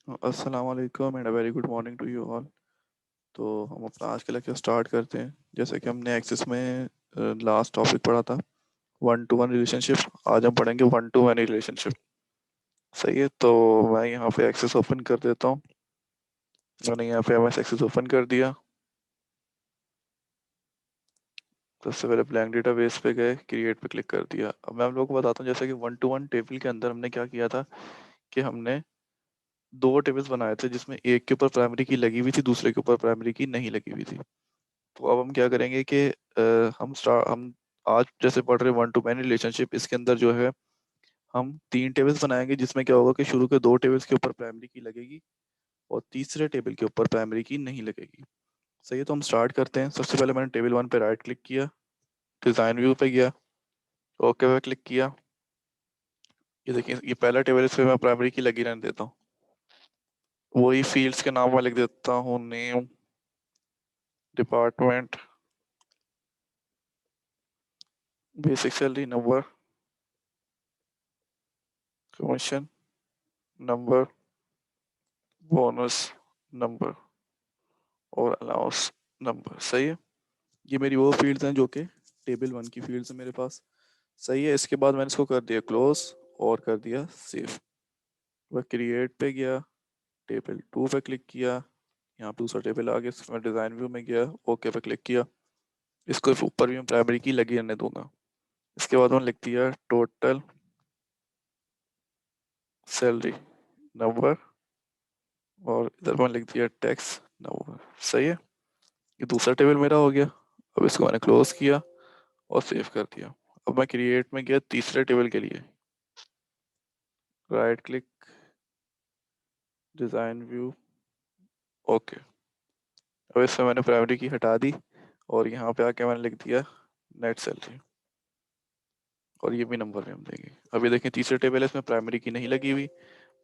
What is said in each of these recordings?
अस्सलाम वालेकुम and a very good morning to you all. तो हम अपना आज का लेक्चर स्टार्ट करते हैं। जैसे कि हमने एक्सेस में लास्ट टॉपिक पढ़ा था वन टू वन रिलेशनशिप। आज हम पढ़ेंगे वन टू वन रिलेशनशिप। सही है, तो मैं यहाँ पे एक्सेस ओपन कर देता हूँ। मैंने यहाँ पे एमएस एक्सेस ओपन कर दिया। सबसे पहले ब्लैंक डेटाबेस पे गए, क्रिएट पे क्लिक कर दिया। अब मैं आप लोगों को बताता हूँ, जैसे कि वन टू वन टेबल के अंदर हमने क्या किया था कि हमने दो टेबल्स बनाए थे, जिसमें एक के ऊपर प्राइमरी की लगी हुई थी, दूसरे के ऊपर प्राइमरी की नहीं लगी हुई थी। तो अब हम क्या करेंगे कि हम आज जैसे पढ़ रहे वन टू मैनी रिलेशनशिप, इसके अंदर जो है हम तीन टेबल्स बनाएंगे, जिसमें क्या होगा कि शुरू के दो टेबल्स के ऊपर प्राइमरी की लगेगी और तीसरे टेबल के ऊपर प्राइमरी की नहीं लगेगी। सही है, तो हम स्टार्ट करते हैं। सबसे पहले मैंने टेबल वन पे राइट क्लिक किया, डिज़ाइन व्यू पे गया, ओके पे क्लिक किया। ये देखिए, ये पहला टेबल, इस पे मैं प्राइमरी की लगी रहने देता हूँ। वही फील्ड्स के नाम मैं लिख देता हूँ, name, department, basic salary number, commission number, bonus number और अलाउंस नंबर। सही है, ये मेरी वो फील्ड्स हैं जो कि टेबल वन की फील्ड्स हैं मेरे पास। सही है, इसके बाद मैंने इसको कर दिया क्लोज और कर दिया सेव। वह क्रिएट पे गया, टेबल टू पे क्लिक किया, यहाँ पे दूसरा टेबल आ गया, इसमें डिज़ाइन व्यू में गया, ओके पे क्लिक किया। इसको ऊपर भी मैं प्राइमरी की लगी रहने दूंगा। इसके बाद मैंने लिख दिया टोटल सैलरी नंबर और इधर मैंने लिख दिया टैक्स नंबर। सही है, ये दूसरा टेबल मेरा हो गया। अब इसको मैंने क्लोज किया और सेव कर दिया। अब मैं क्रिएट में गया तीसरे टेबल के लिए, right click, design view, okay. अब इसमें मैंने प्राइमरी की हटा दी और यहाँ पे आके मैंने लिख दिया नेट सैलरी और ये भी नंबर में हम देंगे। अभी देखें, तीसरे टेबल है, इसमें प्राइमरी की नहीं लगी हुई।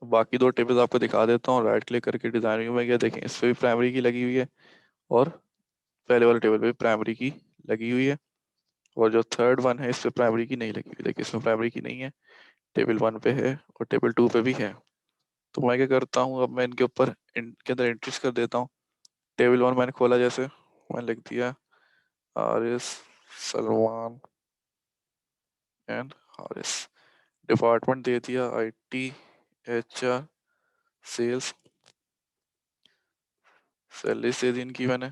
बाकी दो टेबल्स आपको दिखा देता हूँ। राइट क्लिक करके डिज़ाइन व्यू में गया, देखें इस पे भी प्राइमरी की लगी हुई है और पहले वाले टेबल पे भी प्राइमरी की लगी हुई है। और जो थर्ड वन है, इस पे प्राइमरी की नहीं लगी हुई। देखिए, इसमें प्राइमरी की नहीं है, टेबल वन पे है और टेबल टू पे भी है। तो मैं क्या करता हूँ, अब मैं इनके ऊपर इनके अंदर एंट्रीज कर देता हूँ। टेबल वन मैंने खोला, जैसे मैंने लिख दिया हारिस, सलमान एंड हारिस। डिपार्टमेंट दे दिया आईटी, एचआर, सेल्स। सैलरीज दे दी इनकी मैंने,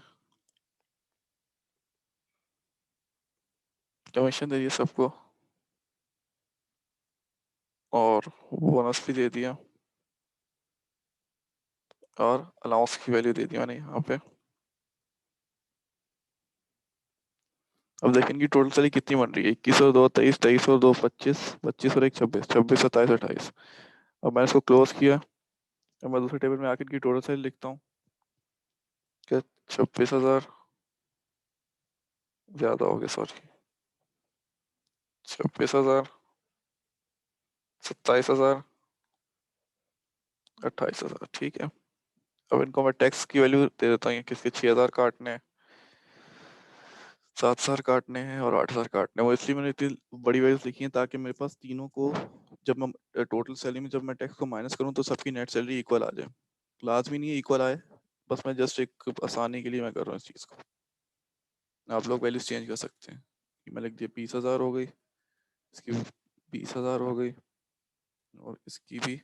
कमीशन दे दिया सबको और बोनस भी दे दिया और अलाउंस की वैल्यू दे दी मैंने यहाँ पे। अब देखें इनकी टोटल सैलरी कितनी बन रही है, 21 और दो 23, 23 और दो 25, 25 और एक 26, 26, 27, 28। अब मैंने इसको क्लोज किया। अब मैं दूसरे टेबल में आकर की टोटल सैलरी लिखता हूँ क्या, 26,000 ज़्यादा हो गया, सॉरी, 26,000, 27,000, 28,000। ठीक है, अब इनको मैं टैक्स की वैल्यू दे देता हूँ। किसके 6,000 काटने हैं, 7,000 काटने हैं और 8,000 काटने हैं। वो इसलिए मैंने इतनी बड़ी वैल्यूज लिखी है ताकि मेरे पास तीनों को, जब मैं टोटल सैलरी में जब मैं टैक्स को माइनस करूँ तो सबकी नेट सैलरी इक्वल आ जाए। लाजमी नहीं है इक्वल आए, बस मैं जस्ट एक आसानी के लिए मैं कर रहा हूँ इस चीज़ को। आप लोग वैल्यूज चेंज कर सकते हैं। मैं लिख दिया 20,000 हो गई, इसकी 20,000 हो गई और इसकी भी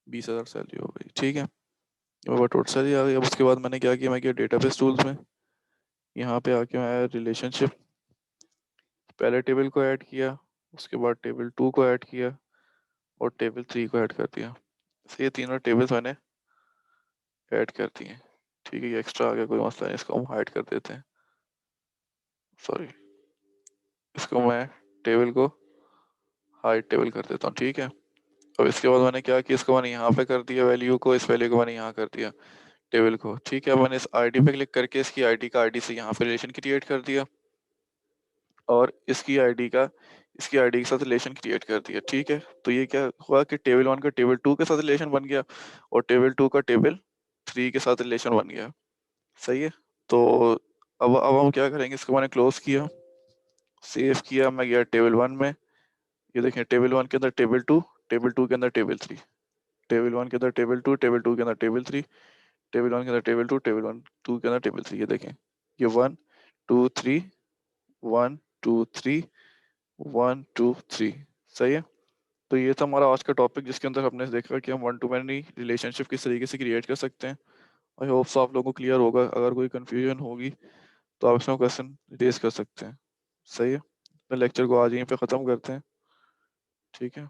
20,000 सैलरी हो गई। ठीक है, अब टोटल सैलरी आ गई। अब उसके बाद मैंने क्या किया, मैं गया डेटाबेस टूल्स में, यहाँ पे आके मैं रिलेशनशिप, पहले टेबल को ऐड किया, उसके बाद टेबल टू को ऐड किया और टेबल थ्री को ऐड कर दिया। तो ये तीनों टेबल्स मैंने ऐड कर दिए। ठीक है, ये एक्स्ट्रा आ गया, कोई मसला नहीं, इसको हम हाइड कर देते हैं। सॉरी, इसको मैं टेबल को हाइड टेबल कर देता हूँ। ठीक है, अब इसके बाद मैंने क्या किया, इसको मैंने यहाँ पे कर दिया वैल्यू को, इस वैल्यू को मैंने यहाँ कर दिया टेबल को। ठीक है, मैंने इस आईडी पे क्लिक करके इसकी आईडी का आईडी से यहाँ पे रिलेशन क्रिएट कर दिया और इसकी आईडी के साथ रिलेशन क्रिएट कर दिया। ठीक है, तो ये क्या हुआ कि टेबल वन का टेबल टू के साथ रिलेशन बन गया और टेबल टू का टेबल थ्री के साथ रिलेशन बन गया। सही है, तो अब हम क्या करेंगे, इसको मैंने क्लोज किया, सेव किया, मैं गया टेबल वन में। ये देखें, टेबल वन के अंदर टेबल टू के अंदर टेबल थ्री। टेबल 1 के अंदर टेबल 2, टेबल 2 के अंदर टेबल 3, टेबल 1 के अंदर टेबल 2, टेबल 1 2 के अंदर टेबल 3। ये देखें, ये 1 2 3 1 2 3 1 2 3। सही है। तो ये था हमारा आज का टॉपिक, जिसके अंदर हमने देखा कि हम वन टू मैनी रिलेशनशिप किस तरीके से क्रिएट कर सकते हैं। आई होप सो आप लोगों को क्लियर होगा। अगर कोई कंफ्यूजन होगी तो आप इसमें क्वेश्चन रेज कर सकते हैं। सही है। मैं लेक्चर को आज यहीं पे ख़त्म करते हैं। ठीक है।